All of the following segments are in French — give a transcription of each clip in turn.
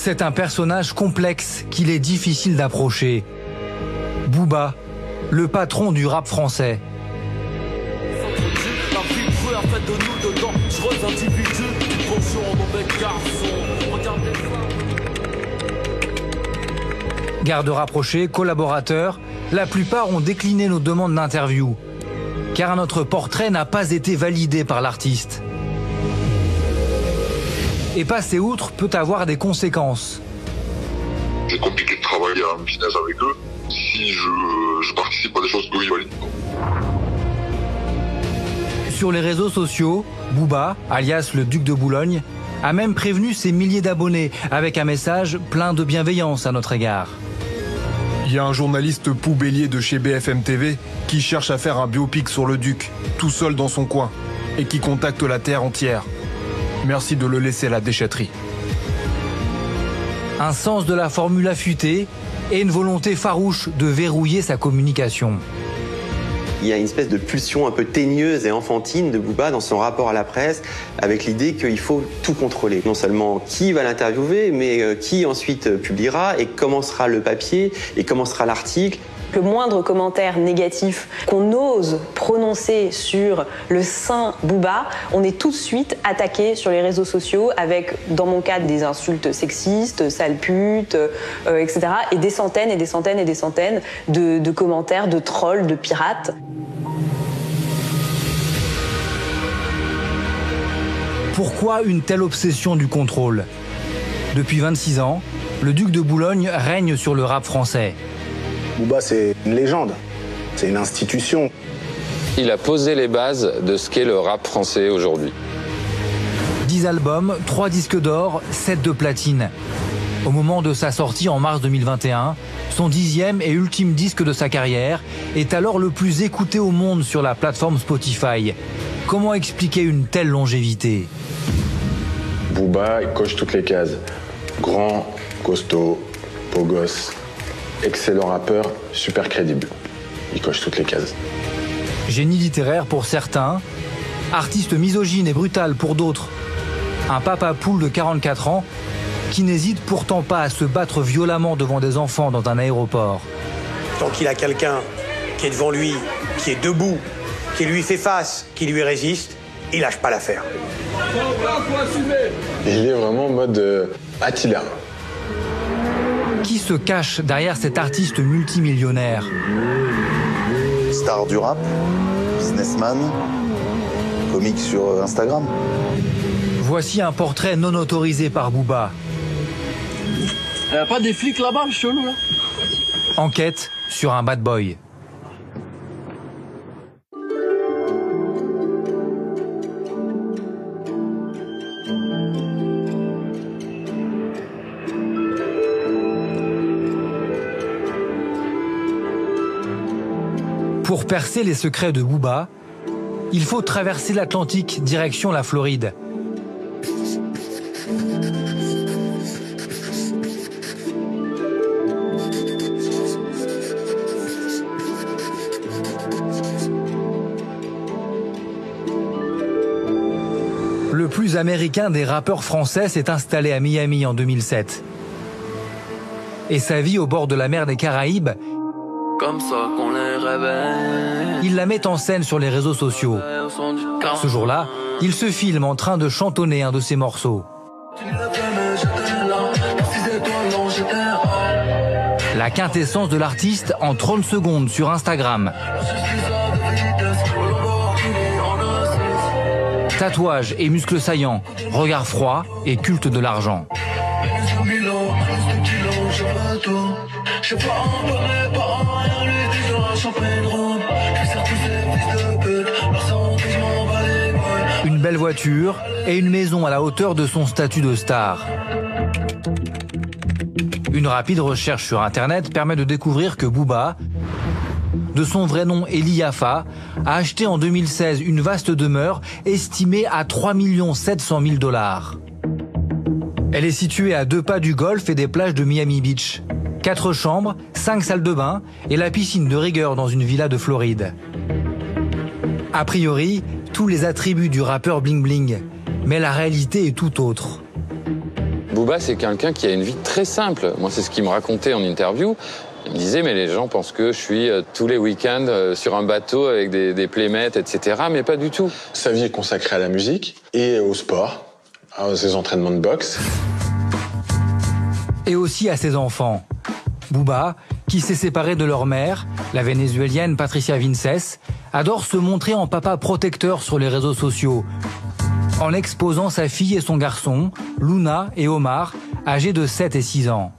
C'est un personnage complexe qu'il est difficile d'approcher. Booba, le patron du rap français. Garde rapprochés, collaborateurs, la plupart ont décliné nos demandes d'interview, car notre portrait n'a pas été validé par l'artiste. Et passer outre peut avoir des conséquences. C'est compliqué de travailler en business avec eux si je participe à des choses que ils valident. Sur les réseaux sociaux, Booba, alias le Duc de Boulogne, a même prévenu ses milliers d'abonnés avec un message plein de bienveillance à notre égard. Il y a un journaliste poubellier de chez BFM TV qui cherche à faire un biopic sur le Duc, tout seul dans son coin, et qui contacte la terre entière. Merci de le laisser à la déchetterie. Un sens de la formule affûtée et une volonté farouche de verrouiller sa communication. Il y a une espèce de pulsion un peu teigneuse et enfantine de Booba dans son rapport à la presse, avec l'idée qu'il faut tout contrôler. Non seulement qui va l'interviewer, mais qui ensuite publiera, et comment sera le papier, et comment sera l'article. Le moindre commentaire négatif qu'on ose prononcer sur le saint Booba, on est tout de suite attaqué sur les réseaux sociaux avec, dans mon cas, des insultes sexistes, sale pute, etc. Et des centaines et des centaines et des centaines de commentaires, de trolls, de pirates. Pourquoi une telle obsession du contrôle? Depuis 26 ans, le Duc de Boulogne règne sur le rap français. Booba, c'est une légende, c'est une institution. Il a posé les bases de ce qu'est le rap français aujourd'hui. 10 albums, 3 disques d'or, 7 de platine. Au moment de sa sortie en mars 2021, son 10e et ultime disque de sa carrière est alors le plus écouté au monde sur la plateforme Spotify. Comment expliquer une telle longévité? Booba, il coche toutes les cases. Grand, costaud, beau gosse. Excellent rappeur, super crédible. Il coche toutes les cases. Génie littéraire pour certains, artiste misogyne et brutal pour d'autres. Un papa poule de 44 ans qui n'hésite pourtant pas à se battre violemment devant des enfants dans un aéroport. Tant qu'il a quelqu'un qui est devant lui, qui est debout, qui lui fait face, qui lui résiste, il lâche pas l'affaire. Il est vraiment en mode Attila. Qui se cache derrière cet artiste multimillionnaire? Star du rap, businessman, comique sur Instagram. Voici un portrait non autorisé par Booba. Y'a pas des flics là-bas, chelou là? Enquête sur un bad boy. Pour percer les secrets de Booba, il faut traverser l'Atlantique direction la Floride. Le plus américain des rappeurs français s'est installé à Miami en 2007. Et sa vie au bord de la mer des Caraïbes, comme ça qu'on les réveille. Il la met en scène sur les réseaux sociaux. Ce jour-là, il se filme en train de chantonner un de ses morceaux. La quintessence de l'artiste en 30 secondes sur Instagram. Tatouage et muscles saillants, regard froid et culte de l'argent. Une belle voiture et une maison à la hauteur de son statut de star. Une rapide recherche sur Internet permet de découvrir que Booba, de son vrai nom Eli Yaffa, a acheté en 2016 une vaste demeure estimée à 3 700 000 $. Elle est située à 2 pas du golfe et des plages de Miami Beach. 4 chambres, 5 salles de bain et la piscine de rigueur dans une villa de Floride. A priori, tous les attributs du rappeur bling bling, mais la réalité est tout autre. Booba, c'est quelqu'un qui a une vie très simple. Moi, c'est ce qu'il me racontait en interview. Il me disait, mais les gens pensent que je suis tous les week-ends sur un bateau avec des playmates, etc. Mais pas du tout. Sa vie est consacrée à la musique et au sport, à ses entraînements de boxe. Et aussi à ses enfants. Booba, qui s'est séparé de leur mère, la vénézuélienne Patricia Vinces, adore se montrer en papa protecteur sur les réseaux sociaux, en exposant sa fille et son garçon, Luna et Omar, âgés de 7 et 6 ans.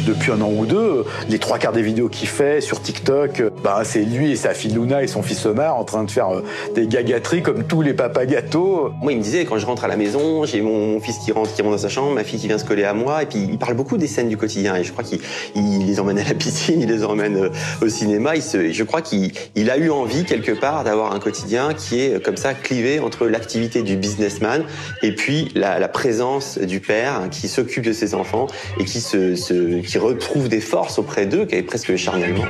Depuis un an ou deux, les 3/4 des vidéos qu'il fait sur TikTok, c'est lui et sa fille Luna et son fils Omar en train de faire des gagateries comme tous les papas gâteaux. Moi, il me disait, quand je rentre à la maison, j'ai mon fils qui rentre dans sa chambre, ma fille qui vient se coller à moi, et puis il parle beaucoup des scènes du quotidien, et je crois qu'il les emmène à la piscine, il les emmène au cinéma, je crois qu'il a eu envie, quelque part, d'avoir un quotidien qui est comme ça clivé entre l'activité du businessman et puis la présence du père qui s'occupe de ses enfants et qui retrouve des forces auprès d'eux, qui est presque charnellement.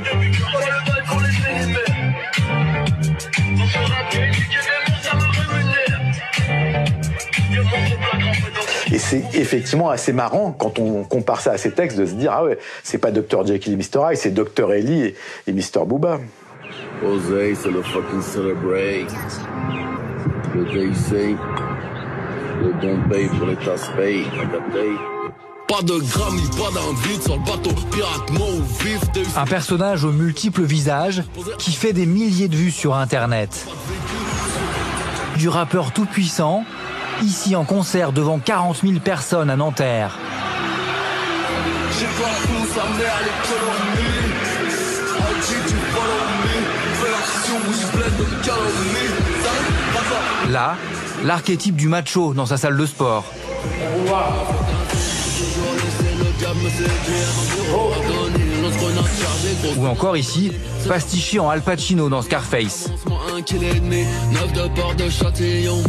Et c'est effectivement assez marrant, quand on compare ça à ces textes, de se dire, ah ouais, c'est pas Dr. Jekyll et Mr. Hyde, c'est Dr. Ellie et Mr. Booba. José, c'est le fucking celebrate. Le DC, le Bombay pour les tasse-pay, pas de Grammy, pas d'invite sur le bateau, pirate mot vif. Un personnage aux multiples visages qui fait des milliers de vues sur Internet. Du rappeur tout puissant, ici en concert devant 40 000 personnes à Nanterre. Là, l'archétype du macho dans sa salle de sport. Ou encore ici, pastiché en Al Pacino dans Scarface.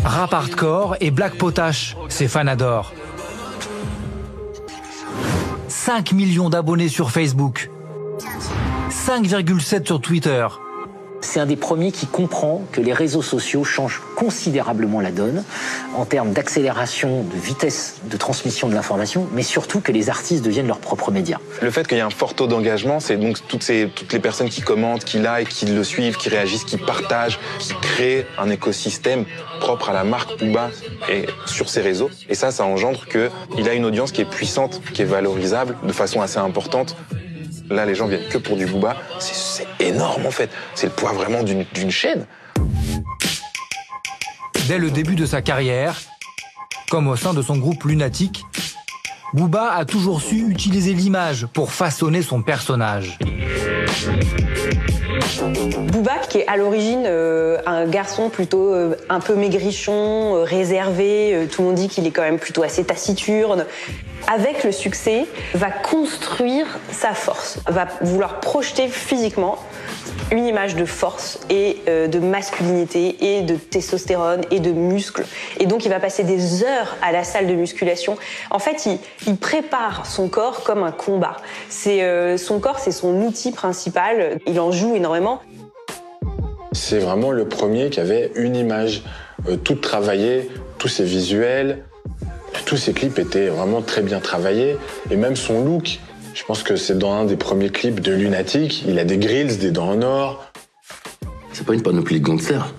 Rap hardcore et black potache, ses fans adorent. 5 millions d'abonnés sur Facebook. 5,7 sur Twitter. C'est un des premiers qui comprend que les réseaux sociaux changent considérablement la donne en termes d'accélération, de vitesse de transmission de l'information, mais surtout que les artistes deviennent leurs propres médias. Le fait qu'il y ait un fort taux d'engagement, c'est donc toutes les personnes qui commentent, qui likent, qui le suivent, qui réagissent, qui partagent, qui créent un écosystème propre à la marque Booba et sur ses réseaux. Et ça engendre qu'il a une audience qui est puissante, qui est valorisable de façon assez importante. Là, les gens viennent que pour du Booba. C'est énorme, en fait. C'est le poids vraiment d'une chaîne. Dès le début de sa carrière, comme au sein de son groupe Lunatic, Booba a toujours su utiliser l'image pour façonner son personnage. Booba, qui est à l'origine un garçon plutôt un peu maigrichon, réservé, tout le monde dit qu'il est quand même plutôt assez taciturne, avec le succès, va construire sa force, va vouloir projeter physiquement une image de force et de masculinité et de testostérone et de muscles. Et donc il va passer des heures à la salle de musculation. En fait, il prépare son corps comme un combat. Son corps, c'est son outil principal. Il en joue énormément. C'est vraiment le premier qui avait une image toute travaillée, tous ses visuels, tous ses clips étaient vraiment très bien travaillés. Et même son look, je pense que c'est dans un des premiers clips de Lunatic, il a des grills, des dents en or. C'est pas une panoplie de gangsters.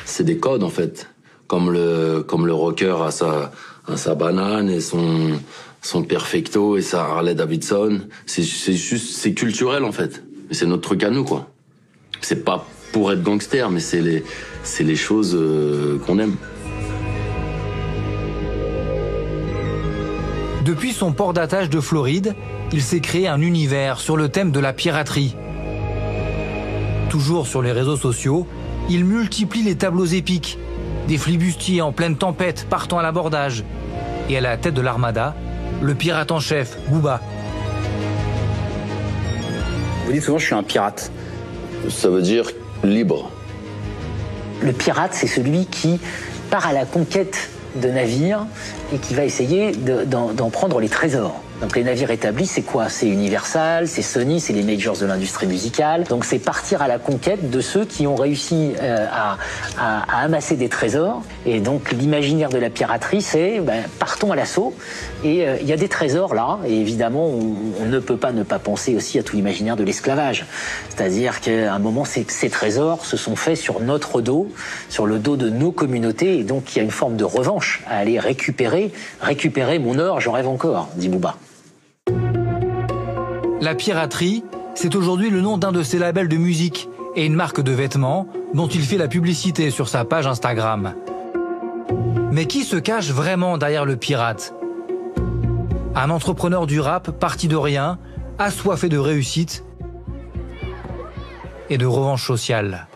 C'est des codes, en fait. Comme le rocker a sa banane et son perfecto et sa Harley Davidson. C'est culturel, en fait. C'est notre truc à nous, quoi. C'est pas pour être gangster, mais c'est les choses qu'on aime. Depuis son port d'attache de Floride, il s'est créé un univers sur le thème de la piraterie. Toujours sur les réseaux sociaux, il multiplie les tableaux épiques, des flibustiers en pleine tempête partant à l'abordage. Et à la tête de l'armada, le pirate en chef, Booba. Vous dites souvent je suis un pirate. Ça veut dire libre. Le pirate, c'est celui qui part à la conquête de navires et qui va essayer d'en prendre les trésors. Donc les navires établis, c'est quoi? C'est Universal, c'est Sony, c'est les majors de l'industrie musicale. Donc c'est partir à la conquête de ceux qui ont réussi à amasser des trésors. Et donc l'imaginaire de la piraterie, c'est partons à l'assaut. Et il y a des trésors là, et évidemment on ne peut pas ne pas penser aussi à tout l'imaginaire de l'esclavage. C'est-à-dire qu'à un moment, ces trésors se sont faits sur notre dos, sur le dos de nos communautés, et donc il y a une forme de revanche à aller récupérer mon or, j'en rêve encore, dit Booba. La piraterie, c'est aujourd'hui le nom d'un de ses labels de musique et une marque de vêtements dont il fait la publicité sur sa page Instagram. Mais qui se cache vraiment derrière le pirate? Un entrepreneur du rap parti de rien, assoiffé de réussite et de revanche sociale.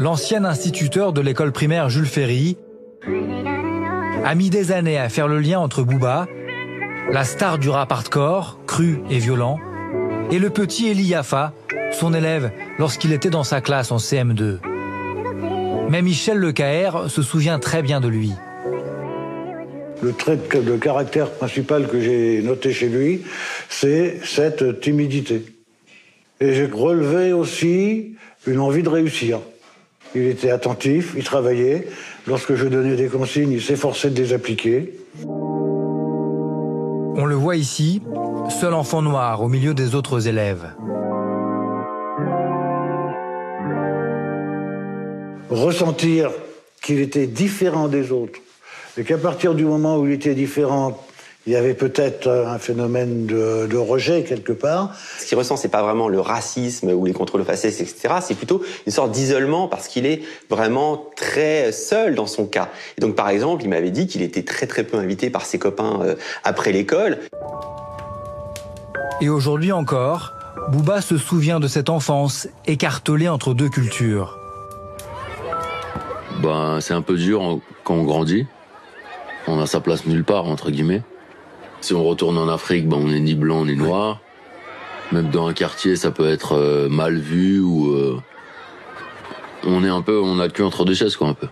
L'ancien instituteur de l'école primaire Jules Ferry a mis des années à faire le lien entre Booba, la star du rap hardcore, cru et violent, et le petit Eli Yaffa, son élève lorsqu'il était dans sa classe en CM2. Mais Michel Lecaer se souvient très bien de lui. Le trait de caractère principal que j'ai noté chez lui, c'est cette timidité. Et j'ai relevé aussi une envie de réussir. Il était attentif, il travaillait. Lorsque je donnais des consignes, il s'efforçait de les appliquer. On le voit ici, seul enfant noir au milieu des autres élèves. Ressentir qu'il était différent des autres, et qu'à partir du moment où il était différent, il y avait peut-être un phénomène de rejet quelque part. Ce qu'il ressent, c'est pas vraiment le racisme ou les contrôles faciès, etc. C'est plutôt une sorte d'isolement parce qu'il est vraiment très seul dans son cas. Et donc, par exemple, il m'avait dit qu'il était très très peu invité par ses copains après l'école. Et aujourd'hui encore, Booba se souvient de cette enfance écartelée entre deux cultures. C'est un peu dur quand on grandit. On a sa place nulle part, entre guillemets. Si on retourne en Afrique, on n'est ni blanc ni noir. Même dans un quartier, ça peut être mal vu ou on a le cul entre deux chaises, quoi, un peu.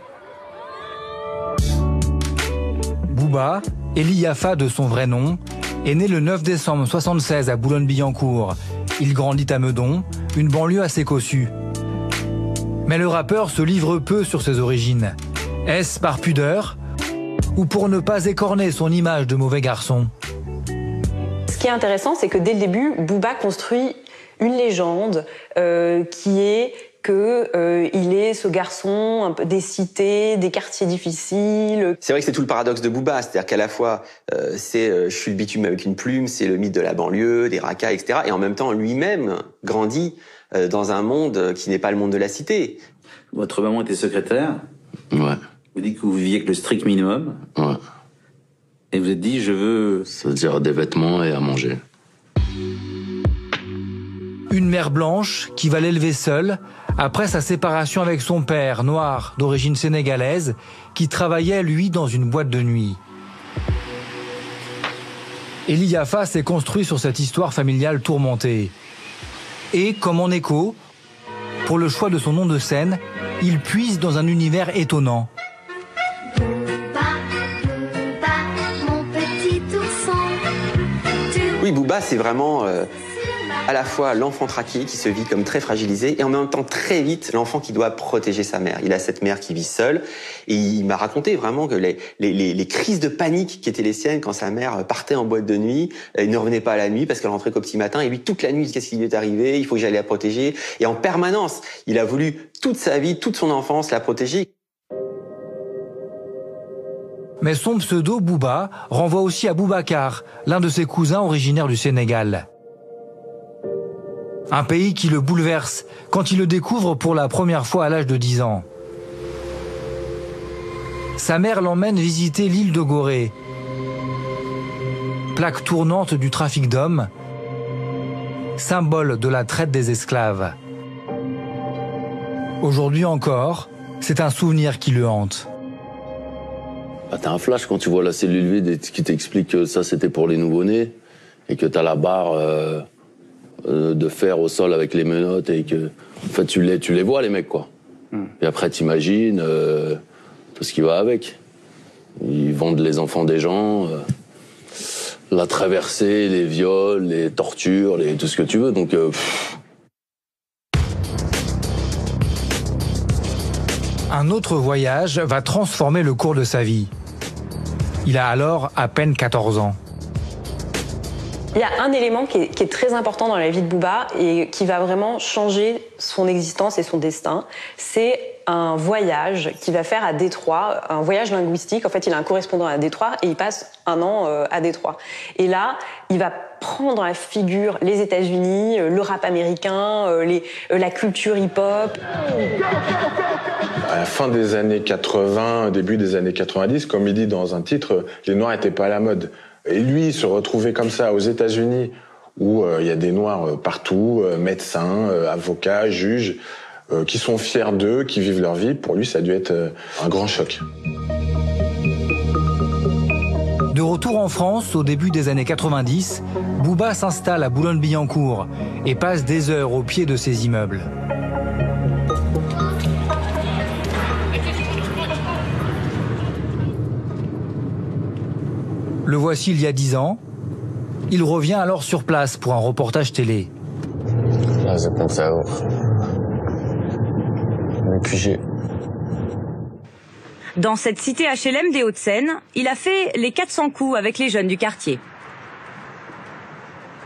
Booba, Eli Yaffa de son vrai nom, est né le 9 décembre 1976 à Boulogne-Billancourt. Il grandit à Meudon, une banlieue assez cossue. Mais le rappeur se livre peu sur ses origines. Est-ce par pudeur ou pour ne pas écorner son image de mauvais garçon? Ce qui est intéressant, c'est que dès le début, Booba construit une légende qui est qu'il est ce garçon un peu des cités, des quartiers difficiles. C'est vrai que c'est tout le paradoxe de Booba, c'est-à-dire qu'à la fois je suis le bitume avec une plume, c'est le mythe de la banlieue, des racailles, etc. Et en même temps, lui-même grandit dans un monde qui n'est pas le monde de la cité. Votre maman était secrétaire. Ouais. Vous dites que vous viviez avec le strict minimum. Ouais. Et vous êtes dit, je veux... C'est-à-dire des vêtements et à manger. Une mère blanche qui va l'élever seule après sa séparation avec son père, noir, d'origine sénégalaise, qui travaillait, lui, dans une boîte de nuit. Eli Yaffa s'est construit sur cette histoire familiale tourmentée. Et, comme en écho, pour le choix de son nom de scène, il puise dans un univers étonnant. Oui, Booba, c'est vraiment à la fois l'enfant traqué qui se vit comme très fragilisé et en même temps très vite l'enfant qui doit protéger sa mère. Il a cette mère qui vit seule et il m'a raconté vraiment que les crises de panique qui étaient les siennes quand sa mère partait en boîte de nuit, il ne revenait pas à la nuit parce qu'elle rentrait qu'au petit matin et lui toute la nuit, qu'est-ce qui lui est arrivé? Il faut que j'aille la protéger. Et en permanence, il a voulu toute sa vie, toute son enfance la protéger. Mais son pseudo Booba renvoie aussi à Boubacar, l'un de ses cousins originaires du Sénégal. Un pays qui le bouleverse quand il le découvre pour la première fois à l'âge de 10 ans. Sa mère l'emmène visiter l'île de Gorée, plaque tournante du trafic d'hommes, symbole de la traite des esclaves. Aujourd'hui encore, c'est un souvenir qui le hante. Bah, t'as un flash quand tu vois la cellule vide qui t'explique que ça c'était pour les nouveau-nés et que t'as la barre de fer au sol avec les menottes et que en fait tu les vois les mecs quoi. Et après t'imagines tout ce qui va avec. Ils vendent les enfants des gens, la traversée, les viols, les tortures, tout ce que tu veux. Donc Un autre voyage va transformer le cours de sa vie. Il a alors à peine 14 ans. Il y a un élément qui est très important dans la vie de Booba et qui va vraiment changer son existence et son destin. C'est un voyage qu'il va faire à Détroit, un voyage linguistique. En fait, il a un correspondant à Détroit et il passe un an à Détroit. Et là, il va prendre à la figure les États-Unis, le rap américain, la culture hip-hop. À la fin des années 80, début des années 90, comme il dit dans un titre, les Noirs n'étaient pas à la mode. Et lui, se retrouver comme ça aux États-Unis, où il y a des Noirs partout, médecins, avocats, juges, qui sont fiers d'eux, qui vivent leur vie, pour lui, ça a dû être un grand choc. De retour en France, au début des années 90, Booba s'installe à Boulogne-Billancourt et passe des heures au pied de ses immeubles. Le voici il y a 10 ans. Il revient alors sur place pour un reportage télé. Là, je pense à le QG. Dans cette cité HLM des Hauts-de-Seine, il a fait les 400 coups avec les jeunes du quartier.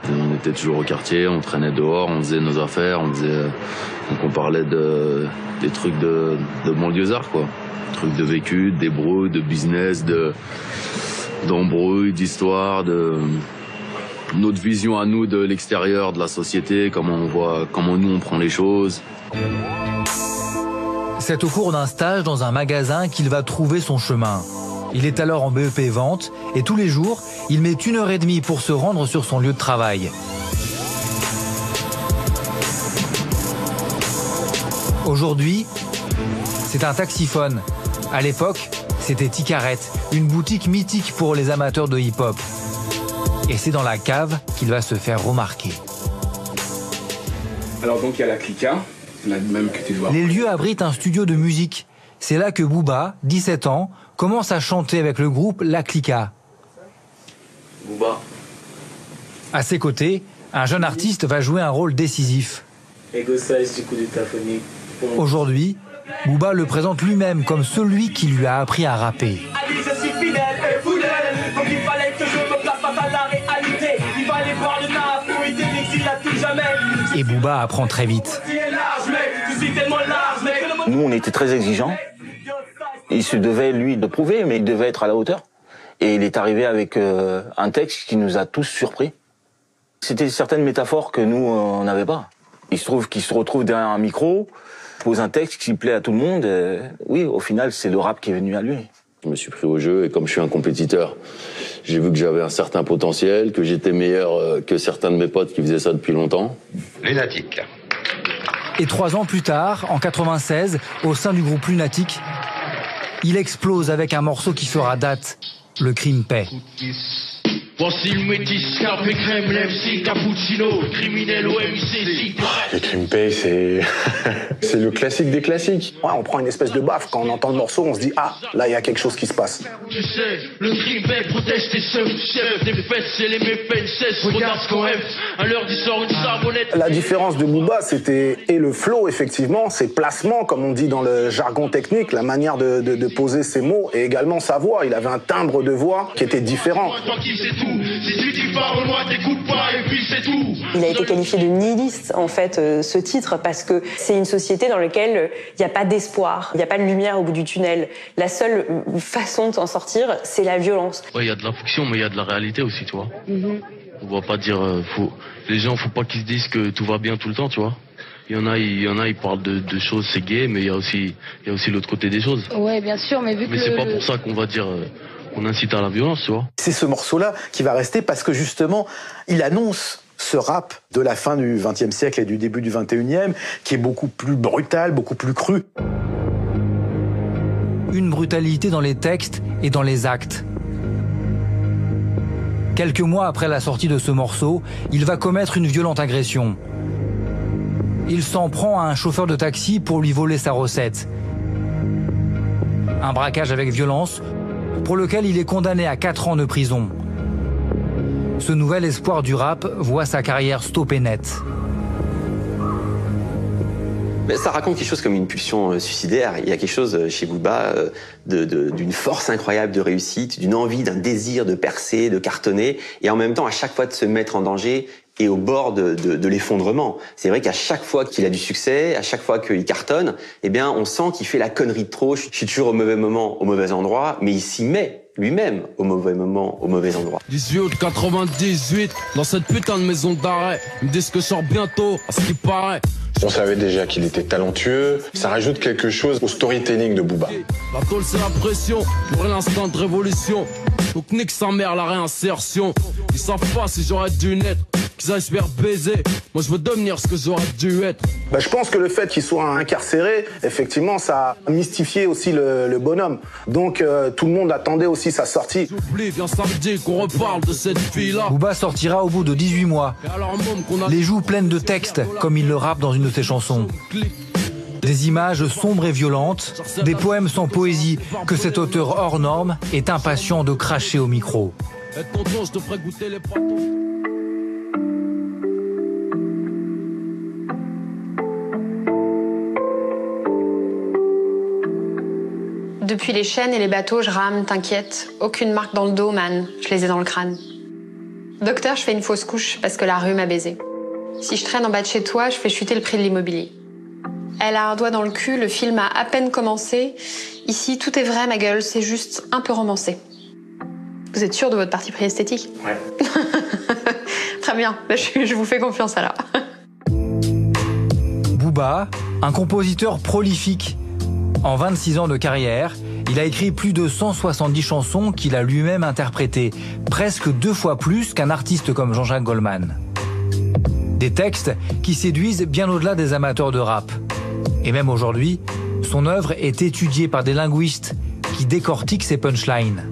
On était toujours au quartier, on traînait dehors, on faisait nos affaires, donc on parlait des trucs de banlieusards, quoi. Des trucs de vécu, d'ébrouille, de business, d'embrouille, d'histoire, de notre vision à nous de l'extérieur, de la société, comment nous on prend les choses. C'est au cours d'un stage dans un magasin qu'il va trouver son chemin. Il est alors en BEP vente et tous les jours, il met 1h30 pour se rendre sur son lieu de travail. Aujourd'hui, c'est un taxiphone. À l'époque, c'était Ticaret, une boutique mythique pour les amateurs de hip-hop. Et c'est dans la cave qu'il va se faire remarquer. Alors donc il y a la Clica, la même que tu vois. Les lieux abritent un studio de musique. C'est là que Booba, 17 ans, commence à chanter avec le groupe La Clica. Booba. À ses côtés, un jeune artiste va jouer un rôle décisif. Aujourd'hui, Booba le présente lui-même comme celui qui lui a appris à rapper. Et Booba apprend très vite. Nous, on était très exigeants. Il se devait, lui, de prouver, mais il devait être à la hauteur. Et il est arrivé avec un texte qui nous a tous surpris. C'était certaines métaphores que nous, on n'avait pas. Il se trouve qu'il se retrouve derrière un micro, pose un texte qui plaît à tout le monde. Oui, au final, c'est le rap qui est venu à lui. Je me suis pris au jeu et comme je suis un compétiteur, j'ai vu que j'avais un certain potentiel, que j'étais meilleur que certains de mes potes qui faisaient ça depuis longtemps. Lunatique. Et 3 ans plus tard, en 96, au sein du groupe Lunatique, il explose avec un morceau qui fera date, Le Crime Paix. Voici le métis, café crème, l'MC, cappuccino, criminel au MIC. Le Crime Paix, c'est le classique des classiques. Ouais, on prend une espèce de baffe. Quand on entend le morceau, on se dit « Ah, là, il y a quelque chose qui se passe. » Tu sais, le Crime Paix protège tes seufs, chef, des fesses et les méfaits, cesse, regarde ce qu'on rêve. À l'heure d'y sort une savonnette. La différence de Booba, c'était et le flow, effectivement, ses placements, comme on dit dans le jargon technique, la manière de poser ses mots, et également sa voix. Il avait un timbre de voix qui était différent. Il a été qualifié de nihiliste, en fait, ce titre, parce que c'est une société dans laquelle il n'y a pas d'espoir, il n'y a pas de lumière au bout du tunnel. La seule façon de s'en sortir, c'est la violence. Ouais, il y a de la fiction, mais il y a de la réalité aussi, tu vois. On va pas dire... Les gens, faut pas qu'ils se disent que tout va bien tout le temps, tu vois. Il y en a, ils parlent de choses, c'est gay, mais il y a aussi l'autre côté des choses. Ouais, bien sûr, mais vu que... Mais c'est pas pour ça qu'on va dire... on incite à la violence, tu vois. C'est ce morceau-là qui va rester parce que justement, il annonce ce rap de la fin du XXe siècle et du début du XXIe qui est beaucoup plus brutal, beaucoup plus cru. une brutalité dans les textes et dans les actes. Quelques mois après la sortie de ce morceau, il va commettre une violente agression. Il s'en prend à un chauffeur de taxi pour lui voler sa recette. Un braquage avec violence pour lequel il est condamné à 4 ans de prison. Ce nouvel espoir du rap voit sa carrière stoppée net. Ça raconte quelque chose comme une pulsion suicidaire. Il y a quelque chose chez Booba d'une force incroyable de réussite, d'une envie, d'un désir de percer, de cartonner, et en même temps à chaque fois de se mettre en danger et au bord de l'effondrement. C'est vrai qu'à chaque fois qu'il a du succès, à chaque fois qu'il cartonne, eh bien on sent qu'il fait la connerie de trop. Je suis toujours au mauvais moment, au mauvais endroit, mais il s'y met lui-même au mauvais moment, au mauvais endroit. 1898, dans cette putain de maison d'arrêt, ils me disent que je sors bientôt, à ce qui paraît. On savait déjà qu'il était talentueux. Ça rajoute quelque chose au storytelling de Booba. La tôle c'est la pression, pour l'instant de révolution. Donc nique sa mère la réinsertion. Ils savent pas si j'aurais dû naître, qu'ils aillent se faire baiser. Moi je veux devenir ce que j'aurais dû être. Je pense que le fait qu'il soit incarcéré, effectivement, ça a mystifié aussi le bonhomme. Donc tout le monde attendait aussi sa sortie. J'oublie bien samedi qu'on reparle de cette fille-là. Booba sortira au bout de 18 mois. Les joues pleines de textes, comme il le rappe dans une de ses chansons. Des images sombres et violentes, des poèmes sans poésie que cet auteur hors norme est impatient de cracher au micro. Depuis les chaînes et les bateaux, je rame, t'inquiète. Aucune marque dans le dos, man. Je les ai dans le crâne. Docteur, je fais une fausse couche parce que la rue m'a baisé. Si je traîne en bas de chez toi, je fais chuter le prix de l'immobilier. Elle a un doigt dans le cul, le film a à peine commencé. Ici, tout est vrai, ma gueule, c'est juste un peu romancé. Vous êtes sûr de votre parti pris esthétique? Ouais. Très bien, je vous fais confiance alors. Booba, un compositeur prolifique. En 26 ans de carrière, il a écrit plus de 170 chansons qu'il a lui-même interprétées, presque 2 fois plus qu'un artiste comme Jean-Jacques Goldman. Des textes qui séduisent bien au-delà des amateurs de rap. Et même aujourd'hui, son œuvre est étudiée par des linguistes qui décortiquent ses punchlines.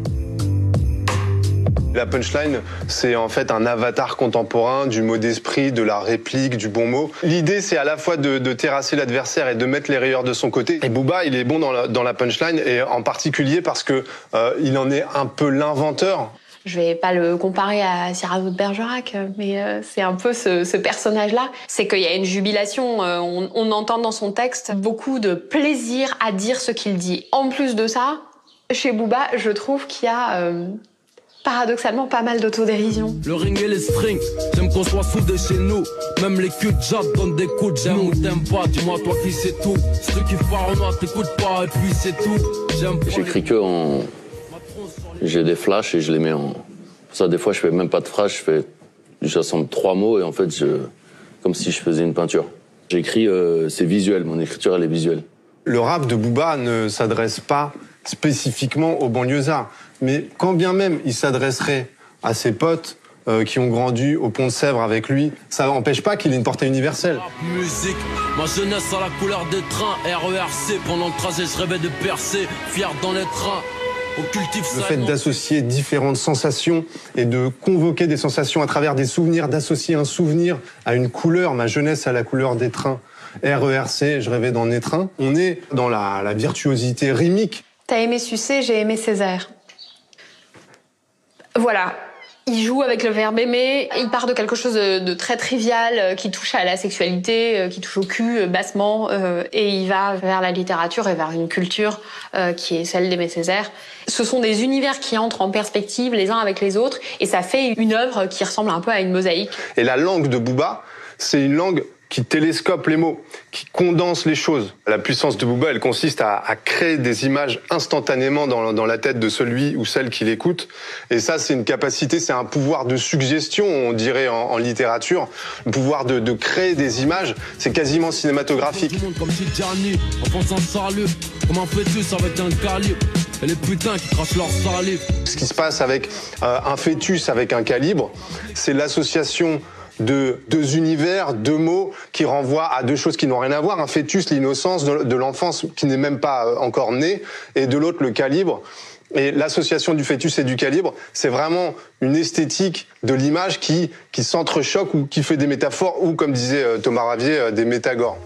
La punchline, c'est en fait un avatar contemporain du mot d'esprit, de la réplique, du bon mot. L'idée, c'est à la fois de terrasser l'adversaire et de mettre les rayeurs de son côté. Et Booba, il est bon dans la punchline, et en particulier parce que il en est un peu l'inventeur. Je vais pas le comparer à Cyrano de Bergerac, mais c'est un peu ce personnage-là. C'est qu'il y a une jubilation, on entend dans son texte beaucoup de plaisir à dire ce qu'il dit. En plus de ça, chez Booba, je trouve qu'il y a paradoxalement pas mal d'autodérision. Le ring et les strings, j'aime qu'on soit soudés chez nous. Même les culs de Jade donnent des coups de j'aime ou t'aimes pas, dis-moi toi qui c'est tout. Ceux qui parlent moi t'écoutes pas et puis c'est tout. J'écris que en... J'ai des flashs et je les mets en... Pour ça, des fois, je fais même pas de phrase, j'assemble 3 mots et en fait, comme si je faisais une peinture. J'écris, c'est visuel, mon écriture, elle est visuelle. Le rap de Booba ne s'adresse pas spécifiquement aux banlieusards, mais quand bien même il s'adresserait à ses potes qui ont grandi au Pont de Sèvres avec lui, ça n'empêche pas qu'il ait une portée universelle. Musique, ma jeunesse à la couleur des trains, RERC, pendant le trajet je rêvais de percer, fier dans les trains. Le fait d'associer différentes sensations et de convoquer des sensations à travers des souvenirs, d'associer un souvenir à une couleur, ma jeunesse à la couleur des trains, RERC, je rêvais dans les trains. On est dans la virtuosité rythmique. T'as aimé sucer, j'ai aimé Césaire. Voilà. Il joue avec le verbe aimer, il part de quelque chose de très trivial qui touche à la sexualité, qui touche au cul bassement, et il va vers la littérature et vers une culture qui est celle d'Aimé Césaire. Ce sont des univers qui entrent en perspective les uns avec les autres, et ça fait une œuvre qui ressemble un peu à une mosaïque. Et la langue de Booba, c'est une langue qui télescope les mots, qui condense les choses. La puissance de Booba, elle consiste à créer des images instantanément dans la tête de celui ou celle qui l'écoute. Et ça, c'est une capacité, c'est un pouvoir de suggestion, on dirait en littérature. Le pouvoir de créer des images, c'est quasiment cinématographique. Comme Tidjani, en pensant salut, comme un fœtus avec un calibre. Et les putains qui crachent leur salive. Ce qui se passe avec un fœtus avec un calibre, c'est l'association de deux univers, deux mots qui renvoient à deux choses qui n'ont rien à voir. Un fœtus, l'innocence de l'enfance qui n'est même pas encore née, et de l'autre, le calibre. Et l'association du fœtus et du calibre, c'est vraiment une esthétique de l'image qui s'entrechoque ou qui fait des métaphores ou, comme disait Thomas Ravier, des métagores.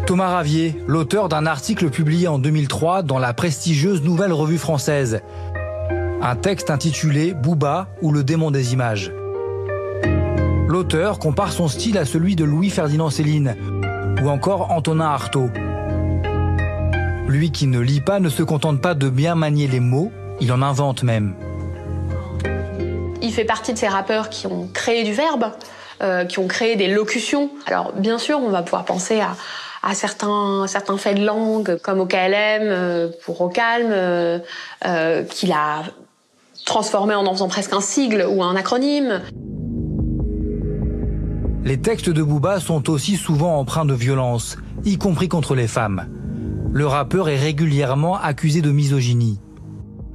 Thomas Ravier, l'auteur d'un article publié en 2003 dans la prestigieuse Nouvelle Revue Française. Un texte intitulé « Booba ou le démon des images ». L'auteur compare son style à celui de Louis-Ferdinand Céline ou encore Antonin Artaud. Lui qui ne lit pas ne se contente pas de bien manier les mots, il en invente même. Il fait partie de ces rappeurs qui ont créé du verbe, qui ont créé des locutions. Alors bien sûr, on va pouvoir penser à certains faits de langue, comme au KLM, pour au calme, qu'il a transformé en faisant presque un sigle ou un acronyme. Les textes de Booba sont aussi souvent empreints de violence, y compris contre les femmes. Le rappeur est régulièrement accusé de misogynie.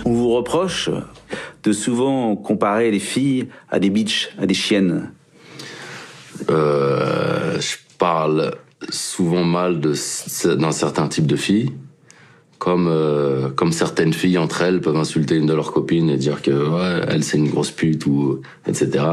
On vous reproche de souvent comparer les filles à des bitches, à des chiennes. Je parle souvent mal d'un certain type de filles, comme certaines filles entre elles peuvent insulter une de leurs copines et dire que ouais, elle c'est une grosse pute ou etc.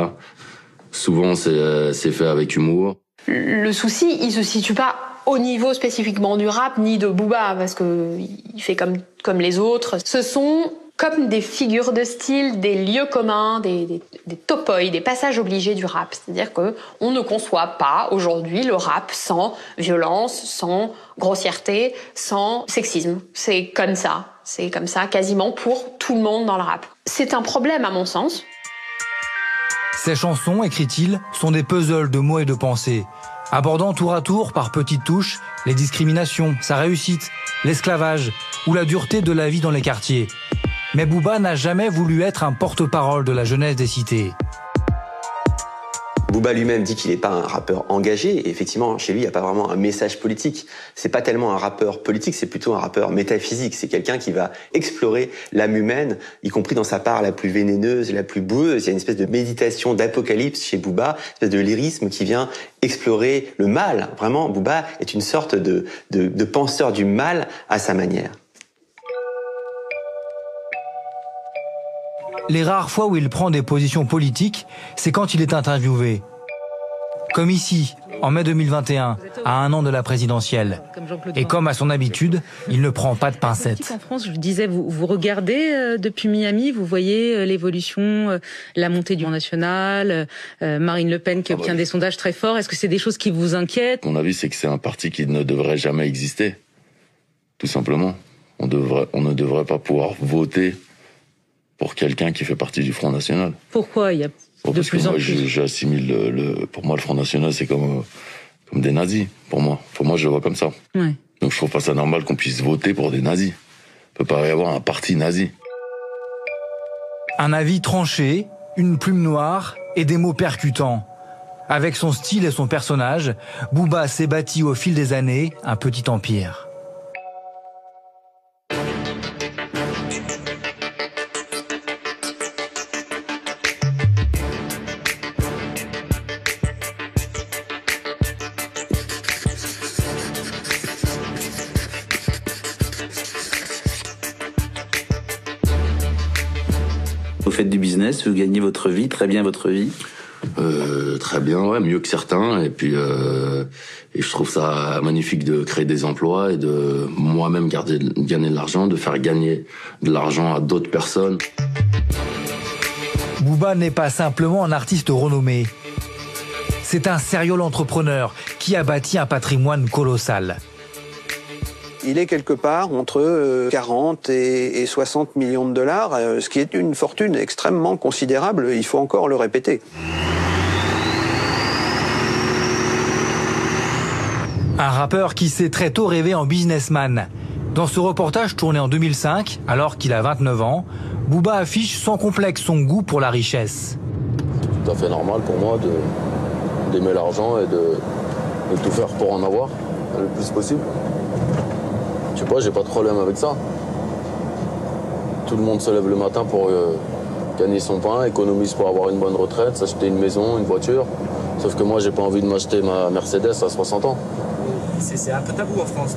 Souvent c'est fait avec humour. Le souci, il se situe pas au niveau spécifiquement du rap ni de Booba parce que il fait comme les autres. Ce sont comme des figures de style, des lieux communs, des topoi, des passages obligés du rap. C'est-à-dire que on ne conçoit pas aujourd'hui le rap sans violence, sans grossièreté, sans sexisme. C'est comme ça quasiment pour tout le monde dans le rap. C'est un problème à mon sens. Ces chansons, écrit-il, sont des puzzles de mots et de pensées, abordant tour à tour par petites touches les discriminations, sa réussite, l'esclavage ou la dureté de la vie dans les quartiers. Mais Booba n'a jamais voulu être un porte-parole de la jeunesse des cités. Booba lui-même dit qu'il n'est pas un rappeur engagé, et effectivement, chez lui, il n'y a pas vraiment un message politique. C'est pas tellement un rappeur politique, c'est plutôt un rappeur métaphysique. C'est quelqu'un qui va explorer l'âme humaine, y compris dans sa part la plus vénéneuse, la plus boueuse. Il y a une espèce de méditation d'apocalypse chez Booba, une espèce de lyrisme qui vient explorer le mal. Vraiment, Booba est une sorte de penseur du mal à sa manière. Les rares fois où il prend des positions politiques, c'est quand il est interviewé. Comme ici, en mai 2021, à 1 an de la présidentielle. Et comme à son habitude, il ne prend pas de pincettes. En France, je disais, vous regardez depuis Miami, vous voyez l'évolution, la montée du Front National, Marine Le Pen qui obtient des sondages très forts. Est-ce que c'est des choses qui vous inquiètent? Mon avis, c'est que c'est un parti qui ne devrait jamais exister. Tout simplement. On ne devrait pas pouvoir voter pour quelqu'un qui fait partie du Front National. Pourquoi? Il y a de plus en plus. J'assimile pour moi le Front National, c'est comme des nazis. Pour moi, je le vois comme ça. Ouais. Donc je trouve pas ça normal qu'on puisse voter pour des nazis. Il peut pas y avoir un parti nazi. Un avis tranché, une plume noire et des mots percutants. Avec son style et son personnage, Booba s'est bâti au fil des années un petit empire. Vous faites du business, vous gagnez votre vie, très bien votre vie. Très bien, ouais, mieux que certains. Et puis, et je trouve ça magnifique de créer des emplois et de moi-même gagner de l'argent, de faire gagner de l'argent à d'autres personnes. Booba n'est pas simplement un artiste renommé. C'est un serial entrepreneur qui a bâti un patrimoine colossal. Il est quelque part entre 40 et 60 millions de dollars, ce qui est une fortune extrêmement considérable, il faut encore le répéter. Un rappeur qui s'est très tôt rêvé en businessman. Dans ce reportage tourné en 2005, alors qu'il a 29 ans, Booba affiche sans complexe son goût pour la richesse. C'est tout à fait normal pour moi d'aimer l'argent et de tout faire pour en avoir le plus possible. Je sais pas, j'ai pas de problème avec ça. Tout le monde se lève le matin pour gagner son pain, économise pour avoir une bonne retraite, s'acheter une maison, une voiture. Sauf que moi, j'ai pas envie de m'acheter ma Mercedes à 60 ans. C'est un peu tabou en France.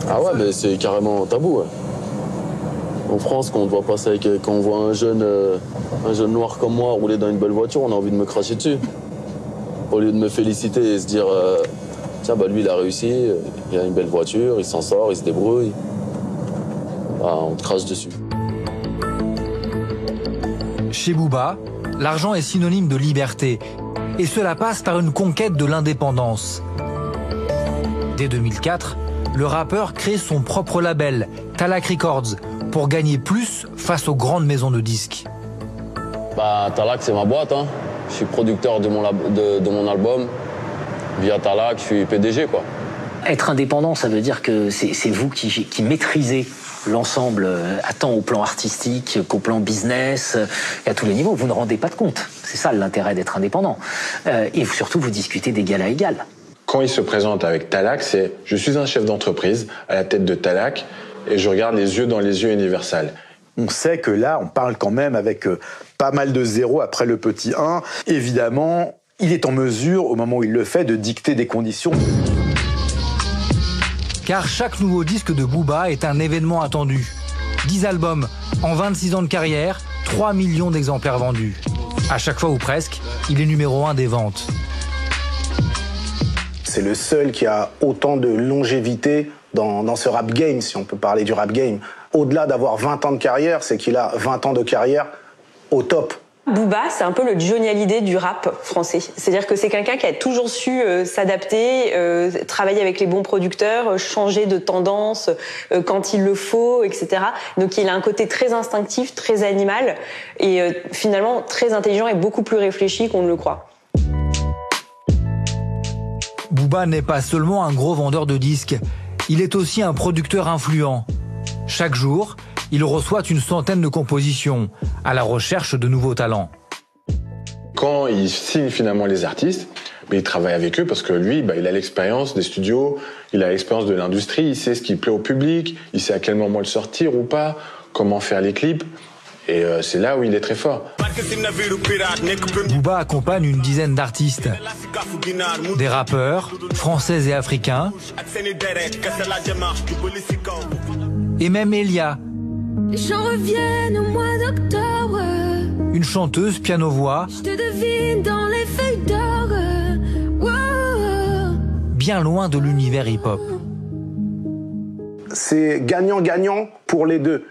Ah ouais, mais c'est carrément tabou, ouais. En France, quand on voit passer quand on voit un jeune noir comme moi rouler dans une belle voiture, on a envie de me cracher dessus. Au lieu de me féliciter et se dire tiens, bah lui il a réussi, il a une belle voiture, il s'en sort, il se débrouille. Bah, on te crache dessus. Chez Booba, l'argent est synonyme de liberté. Et cela passe par une conquête de l'indépendance. Dès 2004, le rappeur crée son propre label, Talak Records, pour gagner plus face aux grandes maisons de disques. Bah, Talak, c'est ma boîte, hein. Je suis producteur de mon album. Via Talak, je suis PDG, quoi. Être indépendant, ça veut dire que c'est vous qui maîtrisez l'ensemble, tant au plan artistique qu'au plan business, et à tous les niveaux. Vous ne rendez pas de compte. C'est ça l'intérêt d'être indépendant. Et surtout, vous discutez d'égal à égal. Quand il se présente avec Talak, c'est « Je suis un chef d'entreprise à la tête de Talak et je regarde les yeux dans les yeux Universal ». On sait que là, on parle quand même avec pas mal de zéros après le petit 1. Évidemment, il est en mesure, au moment où il le fait, de dicter des conditions. Car chaque nouveau disque de Booba est un événement attendu. 10 albums en 26 ans de carrière, 3 millions d'exemplaires vendus. À chaque fois ou presque, il est numéro 1 des ventes. C'est le seul qui a autant de longévité dans ce rap game, si on peut parler du rap game. Au-delà d'avoir 20 ans de carrière, c'est qu'il a 20 ans de carrière au top. Booba, c'est un peu le Johnny Hallyday du rap français. C'est-à-dire que c'est quelqu'un qui a toujours su s'adapter, travailler avec les bons producteurs, changer de tendance quand il le faut, etc. Donc il a un côté très instinctif, très animal et finalement très intelligent et beaucoup plus réfléchi qu'on ne le croit. Booba n'est pas seulement un gros vendeur de disques, il est aussi un producteur influent. Chaque jour, il reçoit une centaine de compositions, à la recherche de nouveaux talents. Quand il signe finalement les artistes, il travaille avec eux parce que lui, il a l'expérience des studios, il a l'expérience de l'industrie, il sait ce qui plaît au public, il sait à quel moment le sortir ou pas, comment faire les clips. Et c'est là où il est très fort. Booba accompagne une dizaine d'artistes. Des rappeurs, français et africains. Et même Elia. J'en reviens au mois d'octobre. Une chanteuse piano-voix. Je te devine dans les feuilles d'or. Wow. Bien loin de l'univers hip-hop. C'est gagnant-gagnant pour les deux.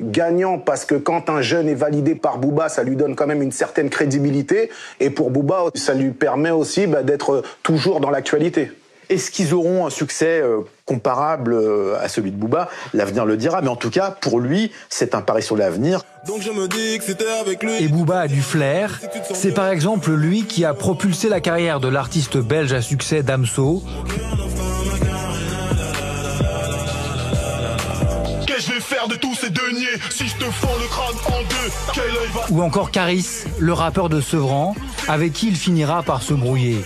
Gagnant parce que quand un jeune est validé par Booba, ça lui donne quand même une certaine crédibilité. Et pour Booba, ça lui permet aussi d'être toujours dans l'actualité. Est-ce qu'ils auront un succès comparable à celui de Booba? L'avenir le dira, mais en tout cas, pour lui, c'est un pari sur l'avenir. Donc je me dis que c'était avec lui. Et Booba a du flair. C'est par exemple lui qui a propulsé la carrière de l'artiste belge à succès Damso. Qu'est-ce que je vais faire de tous ces deniers si je te fends le crâne en deux? Quel œil va... Ou encore Caris, le rappeur de Sevran, avec qui il finira par se brouiller.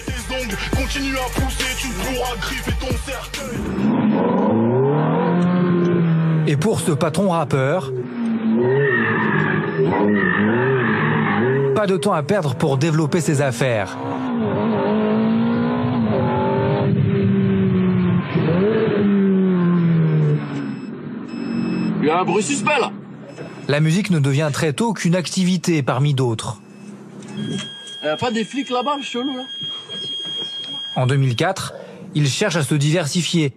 Continue à pousser, tu pourras griffer ton cercueil. Et pour ce patron rappeur, pas de temps à perdre pour développer ses affaires. Il y a un bruit suspect là. La musique ne devient très tôt qu'une activité parmi d'autres. Y a pas des flics là-bas, chelou là? En 2004, il cherche à se diversifier.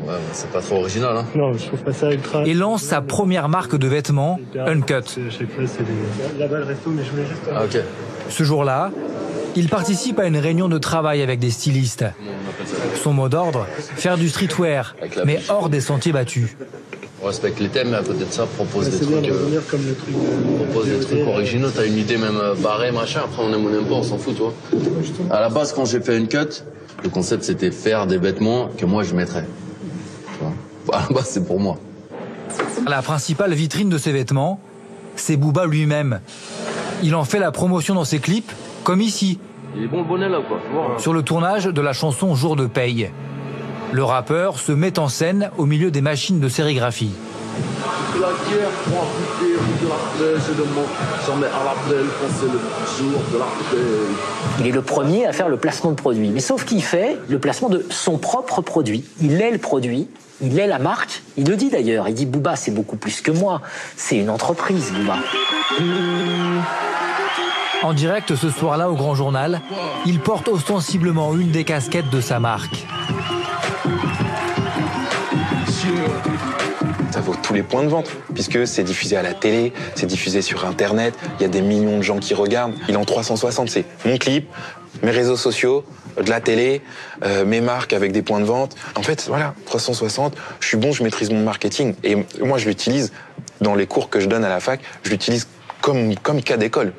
Ouais, c'est pas trop original, hein. Non, je trouve pas ça ultra. Et lance sa première marque de vêtements, Uncut. À chaque fois, c'est là-bas le resto, mais je voulais juste. Ah, ok. Ce jour-là, il participe à une réunion de travail avec des stylistes. Son mot d'ordre, faire du streetwear, mais hors des sentiers battus. On respecte les thèmes, mais à côté de ça, propose des trucs, propose des trucs originaux. T'as une idée même barrée, machin. Après, on aime ou on n'aime pas, on s'en fout, tu vois. À la base, quand j'ai fait une cut, le concept, c'était faire des vêtements que moi, je mettrais. Tu vois. À la base, c'est pour moi. La principale vitrine de ces vêtements, c'est Booba lui-même. Il en fait la promotion dans ses clips, comme ici. Il est bon le bonnet, là, quoi. Sur le tournage de la chanson Jour de paye. Le rappeur se met en scène au milieu des machines de sérigraphie. la guerre pour appliquer de la paix, je demande jamais à l'appel quand c'est le jour de la paix. Il est le premier à faire le placement de produit. Mais sauf qu'il fait le placement de son propre produit. Il est le produit, il est la marque. Il le dit d'ailleurs, il dit Booba c'est beaucoup plus que moi. C'est une entreprise, Booba. En direct ce soir-là au Grand Journal, il porte ostensiblement une des casquettes de sa marque. Ça vaut tous les points de vente, puisque c'est diffusé à la télé, c'est diffusé sur Internet, il y a des millions de gens qui regardent. Il est en 360, c'est mon clip, mes réseaux sociaux, de la télé, mes marques avec des points de vente. En fait, voilà, 360, je suis bon, je maîtrise mon marketing. Et moi, je l'utilise dans les cours que je donne à la fac, je l'utilise comme cas d'école.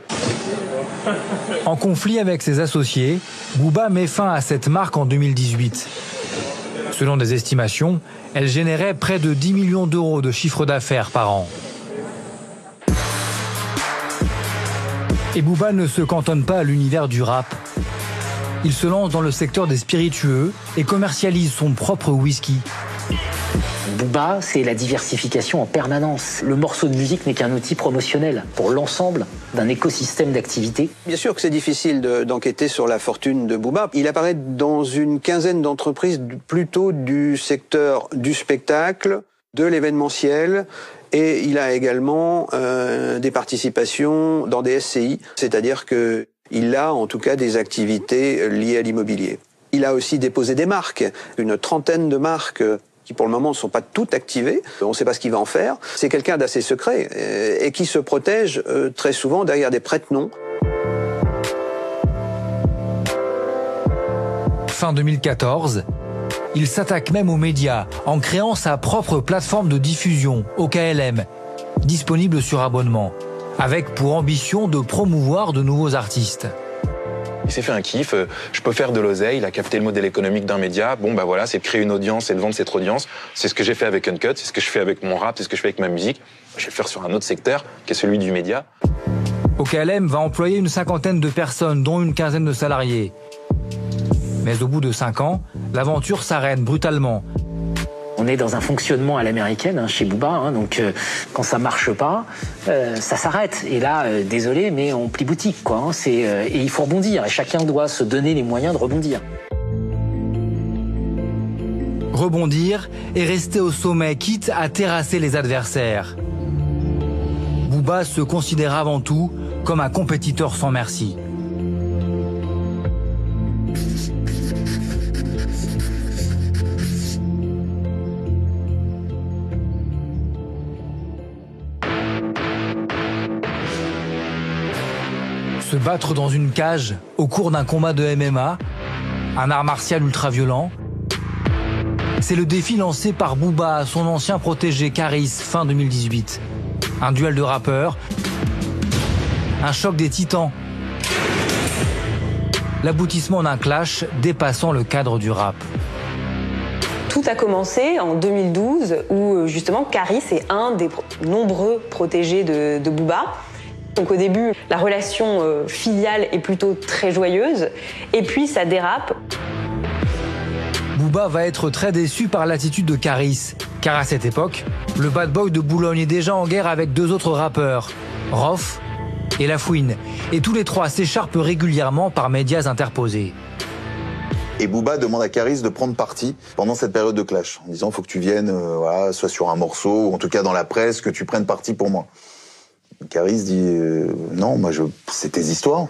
En conflit avec ses associés, Booba met fin à cette marque en 2018. Selon des estimations, elle générait près de 10 millions d'euros de chiffre d'affaires par an. Et Booba ne se cantonne pas à l'univers du rap. Il se lance dans le secteur des spiritueux et commercialise son propre whisky. Booba, c'est la diversification en permanence. Le morceau de musique n'est qu'un outil promotionnel pour l'ensemble d'un écosystème d'activités. Bien sûr que c'est difficile d'enquêter sur la fortune de Booba. Il apparaît dans une quinzaine d'entreprises plutôt du secteur du spectacle, de l'événementiel, et il a également des participations dans des SCI, c'est-à-dire qu'il a en tout cas des activités liées à l'immobilier. Il a aussi déposé des marques, une trentaine de marques qui pour le moment ne sont pas toutes activées. On ne sait pas ce qu'il va en faire. C'est quelqu'un d'assez secret et qui se protège très souvent derrière des prête-noms. Fin 2014, il s'attaque même aux médias en créant sa propre plateforme de diffusion, OKLM, disponible sur abonnement, avec pour ambition de promouvoir de nouveaux artistes. Il s'est fait un kiff, je peux faire de l'oseille, il a capté le modèle économique d'un média, bon bah voilà, c'est de créer une audience et de vendre cette audience. C'est ce que j'ai fait avec Uncut, c'est ce que je fais avec mon rap, c'est ce que je fais avec ma musique. Je vais le faire sur un autre secteur, qui est celui du média. OKLM va employer une cinquantaine de personnes, dont une quinzaine de salariés. Mais au bout de 5 ans, l'aventure s'arrête brutalement. On est dans un fonctionnement à l'américaine chez Booba, donc quand ça marche pas, ça s'arrête. Et là, désolé, mais on plie boutique, quoi. Et il faut rebondir. Et chacun doit se donner les moyens de rebondir. Rebondir et rester au sommet, quitte à terrasser les adversaires. Booba se considère avant tout comme un compétiteur sans merci. Se battre dans une cage au cours d'un combat de MMA, un art martial ultra-violent, c'est le défi lancé par Booba à son ancien protégé Caris fin 2018. Un duel de rappeurs, un choc des titans, l'aboutissement d'un clash dépassant le cadre du rap. Tout a commencé en 2012 où justement Caris est un des nombreux protégés de Booba. Donc au début, la relation filiale est plutôt très joyeuse, et puis ça dérape. Booba va être très déçu par l'attitude de Caris, car à cette époque, le bad boy de Boulogne est déjà en guerre avec 2 autres rappeurs, Rof et La Fouine, et tous les 3 s'écharpent régulièrement par médias interposés. Et Booba demande à Caris de prendre parti pendant cette période de clash, en disant faut que tu viennes, voilà, soit sur un morceau, ou en tout cas dans la presse, que tu prennes parti pour moi. Caris dit non, moi c'est tes histoires,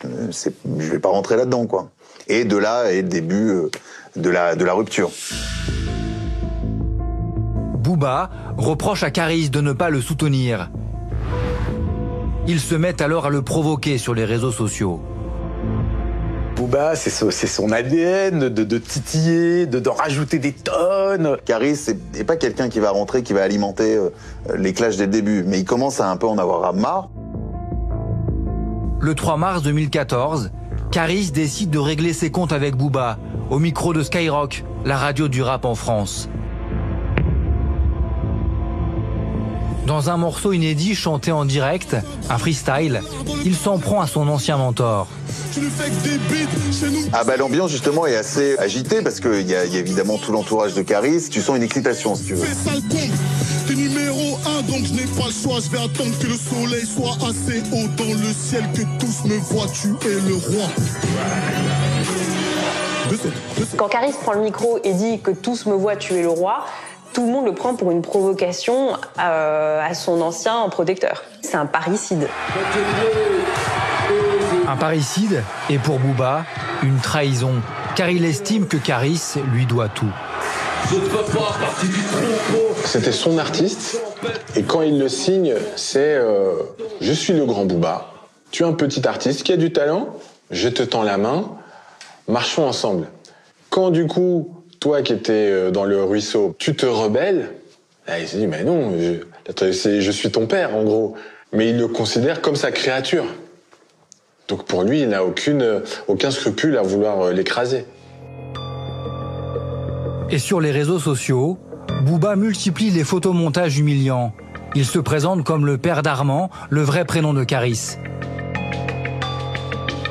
je vais pas rentrer là-dedans, quoi. Et de là est le début de la rupture. Booba reproche à Caris de ne pas le soutenir. Ils se mettent alors à le provoquer sur les réseaux sociaux. Booba, c'est son ADN de titiller, d'en rajouter des tonnes. Caris n'est pas quelqu'un qui va rentrer, qui va alimenter les clashs dès le début, mais il commence à un peu en avoir marre. Le 3 mars 2014, Caris décide de régler ses comptes avec Booba, au micro de Skyrock, la radio du rap en France. Dans un morceau inédit chanté en direct, un freestyle, il s'en prend à son ancien mentor. Ah bah l'ambiance justement est assez agitée parce qu'il y a évidemment tout l'entourage de Caris. Tu sens une excitation si tu veux. T'es numéro 1 donc je n'ai pas le choix. Je vais attendre que le soleil soit assez haut dans le ciel, que tous me voient, tu es le roi. Quand Caris prend le micro et dit que tous me voient, tu es le roi, tout le monde le prend pour une provocation à son ancien protecteur. C'est un parricide. Un parricide et pour Booba, une trahison, car il estime que Caris lui doit tout. C'était son artiste, et quand il le signe, c'est je suis le grand Booba, tu es un petit artiste qui a du talent, je te tends la main, marchons ensemble. Quand du coup, toi qui étais dans le ruisseau, tu te rebelles, là, il s'est dit, mais non, je suis ton père, en gros. Mais il le considère comme sa créature. Donc pour lui, il n'a aucun scrupule à vouloir l'écraser. Et sur les réseaux sociaux, Booba multiplie les photomontages humiliants. Il se présente comme le père d'Armand, le vrai prénom de Caris.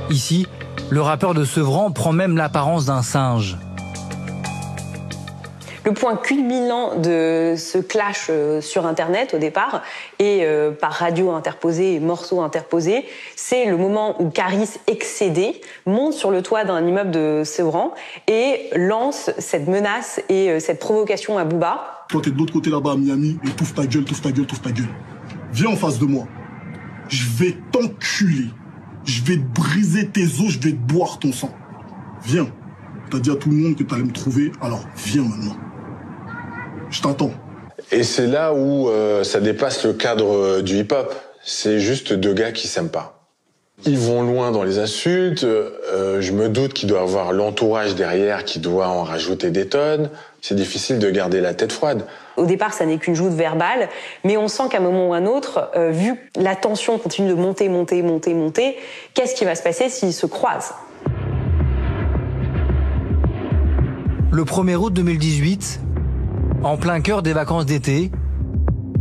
Ici, le rappeur de Sevran prend même l'apparence d'un singe. Le point culminant de ce clash sur Internet au départ et par radio interposée et morceaux interposés, c'est le moment où Caris, excédé, monte sur le toit d'un immeuble de Sevran et lance cette menace et cette provocation à Booba. Toi, t'es de l'autre côté là-bas à Miami et touffe ta gueule, touffe ta gueule, touffe ta gueule. Viens en face de moi. Je vais t'enculer. Je vais te briser tes os, je vais te boire ton sang. Viens. T'as dit à tout le monde que t'allais me trouver, alors viens maintenant. Je t'attends. Et c'est là où ça dépasse le cadre du hip-hop. C'est juste deux gars qui s'aiment pas. Ils vont loin dans les insultes. Je me doute qu'il doit avoir l'entourage derrière qui doit en rajouter des tonnes. C'est difficile de garder la tête froide. Au départ, ça n'est qu'une joute verbale, mais on sent qu'à un moment ou à un autre, vu que la tension continue de monter, qu'est-ce qui va se passer s'ils se croisent ? Le 1er août 2018, en plein cœur des vacances d'été,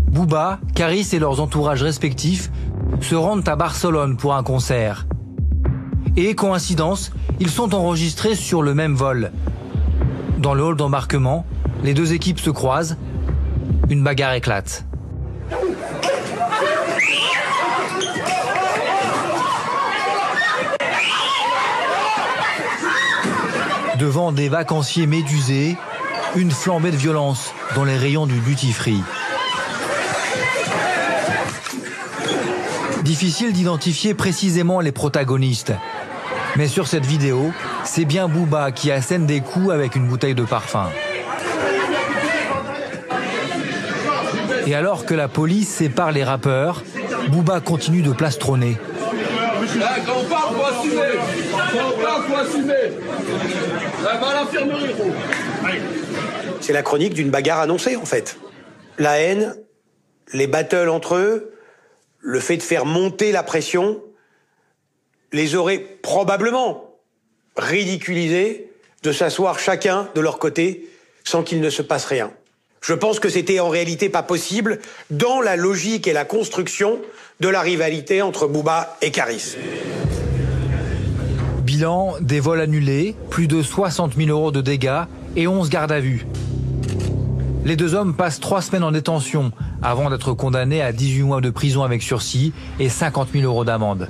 Booba, Caris et leurs entourages respectifs se rendent à Barcelone pour un concert. Et coïncidence, ils sont enregistrés sur le même vol. Dans le hall d'embarquement, les deux équipes se croisent, une bagarre éclate. Devant des vacanciers médusés, une flambée de violence dans les rayons du duty-free. Difficile d'identifier précisément les protagonistes. Mais sur cette vidéo, c'est bien Booba qui assène des coups avec une bouteille de parfum. Et alors que la police sépare les rappeurs, Booba continue de plastronner. Quand on parle, faut assumer. Quand on parle, faut assumer. Va à l'infirmerie, gros. C'est la chronique d'une bagarre annoncée, en fait. La haine, les battles entre eux, le fait de faire monter la pression, les aurait probablement ridiculisés de s'asseoir chacun de leur côté sans qu'il ne se passe rien. Je pense que c'était en réalité pas possible dans la logique et la construction de la rivalité entre Booba et Caris. Bilan, des vols annulés, plus de 60 000 € de dégâts et 11 gardes à vue. Les deux hommes passent 3 semaines en détention avant d'être condamnés à 18 mois de prison avec sursis et 50 000 € d'amende.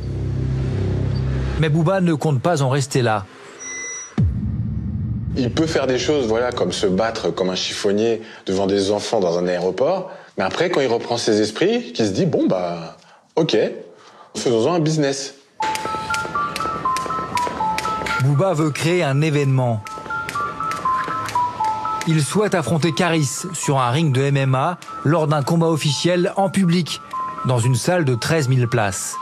Mais Booba ne compte pas en rester là. Il peut faire des choses, voilà, comme se battre comme un chiffonnier devant des enfants dans un aéroport. Mais après, quand il reprend ses esprits, qu'il se dit, bon, bah, ok, faisons-en un business. Booba veut créer un événement. Il souhaite affronter Caris sur un ring de MMA lors d'un combat officiel en public, dans une salle de 13 000 places.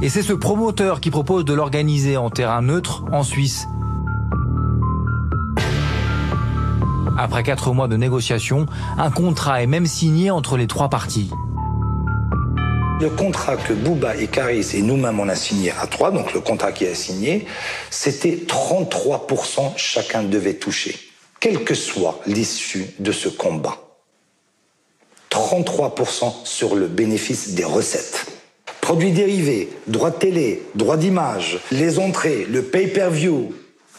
Et c'est ce promoteur qui propose de l'organiser en terrain neutre en Suisse. Après 4 mois de négociations, un contrat est même signé entre les 3 parties. Le contrat que Booba et Caris et nous-mêmes on a signé à 3, donc le contrat qui est signé, c'était 33% chacun devait toucher, quelle que soit l'issue de ce combat. 33% sur le bénéfice des recettes. Produits dérivés, droits de télé, droits d'image, les entrées, le pay-per-view,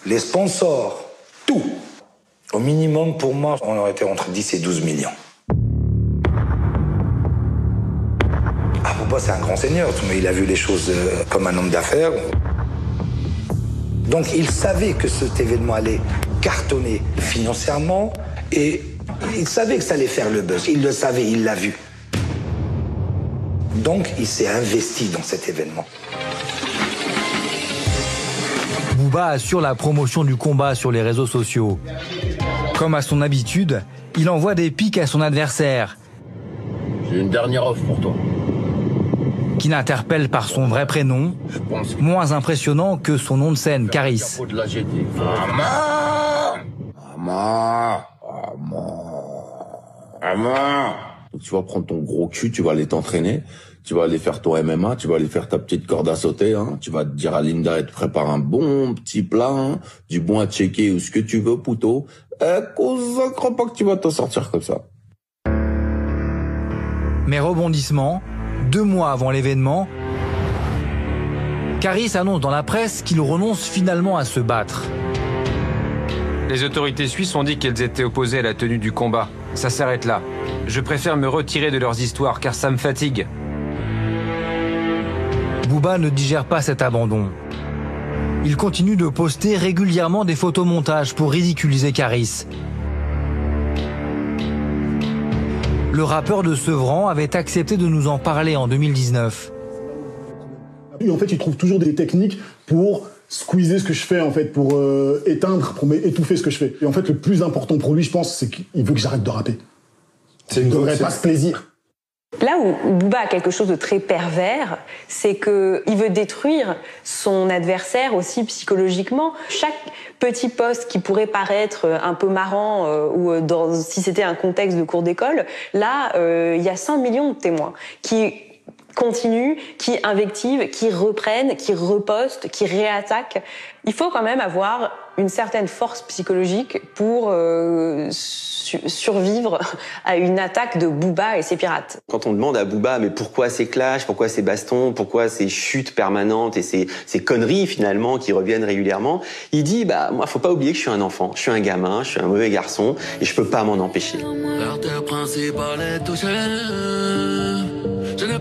les sponsors, tout. Au minimum, pour moi, on aurait été entre 10 et 12 millions. Ah, Booba, c'est un grand seigneur, mais il a vu les choses comme un homme d'affaires. Donc, il savait que cet événement allait cartonner financièrement et il savait que ça allait faire le buzz. Il le savait, il l'a vu. Donc, il s'est investi dans cet événement. Booba assure la promotion du combat sur les réseaux sociaux. Comme à son habitude, il envoie des pics à son adversaire. J'ai une dernière offre pour toi. Qui l'interpelle par son vrai prénom, moins impressionnant que son nom de scène, Caris. Donc, tu vas prendre ton gros cul, tu vas aller t'entraîner, tu vas aller faire ton MMA, tu vas aller faire ta petite corde à sauter, hein. Tu vas te dire à Linda, elle te prépare un bon petit plat, hein, du bon à checker ou ce que tu veux, pouto. Je crois pas que tu vas t'en sortir comme ça. Mais rebondissement, 2 mois avant l'événement, Caris annonce dans la presse qu'il renonce finalement à se battre. Les autorités suisses ont dit qu'elles étaient opposées à la tenue du combat. Ça s'arrête là. Je préfère me retirer de leurs histoires car ça me fatigue. Booba ne digère pas cet abandon. Il continue de poster régulièrement des photomontages pour ridiculiser Caris. Le rappeur de Sevran avait accepté de nous en parler en 2019. Et en fait, il trouve toujours des techniques pour squeezer ce que je fais, en fait, pour éteindre, pour étouffer ce que je fais. Et en fait, le plus important pour lui, je pense, c'est qu'il veut que j'arrête de rapper. Il ne donnerait pas ce plaisir. Là où Booba a quelque chose de très pervers, c'est qu'il veut détruire son adversaire aussi psychologiquement. Chaque petit post qui pourrait paraître un peu marrant ou si c'était un contexte de cours d'école, là, il y a 5 millions de témoins qui continuent, qui invectivent, qui reprennent, qui repostent, qui réattaquent. Il faut quand même avoir une certaine force psychologique pour survivre à une attaque de Booba et ses pirates. Quand on demande à Booba, mais pourquoi ces clashs, pourquoi ces bastons, pourquoi ces chutes permanentes et ces conneries finalement qui reviennent régulièrement, il dit, moi faut pas oublier que je suis un enfant, je suis un gamin, je suis un mauvais garçon et je peux pas m'en empêcher.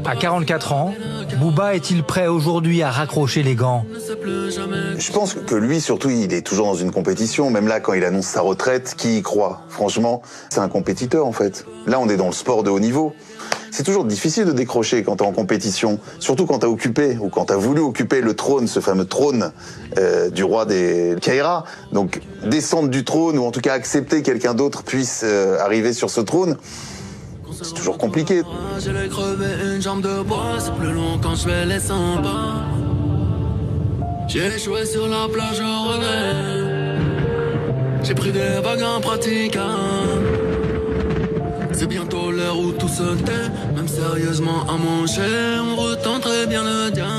À 44 ans, Booba est-il prêt aujourd'hui à raccrocher les gants? Je pense que lui, surtout, il est toujours dans une compétition. Même là, quand il annonce sa retraite, qui y croit? Franchement, c'est un compétiteur, en fait. Là, on est dans le sport de haut niveau. C'est toujours difficile de décrocher quand t'es en compétition. Surtout quand t'as occupé, ou quand t'as voulu occuper le trône, ce fameux trône du roi des Kaira. Donc, descendre du trône, ou en tout cas accepter que quelqu'un d'autre puisse arriver sur ce trône, c'est toujours compliqué. J'ai crevé une jambe de bois, c'est plus long quand je fais les 100 pas. J'ai échoué sur la plage au regret. J'ai pris des vagues impraticables. C'est bientôt l'heure où tout se tait. Même sérieusement à manger, on retenterait bien le diable.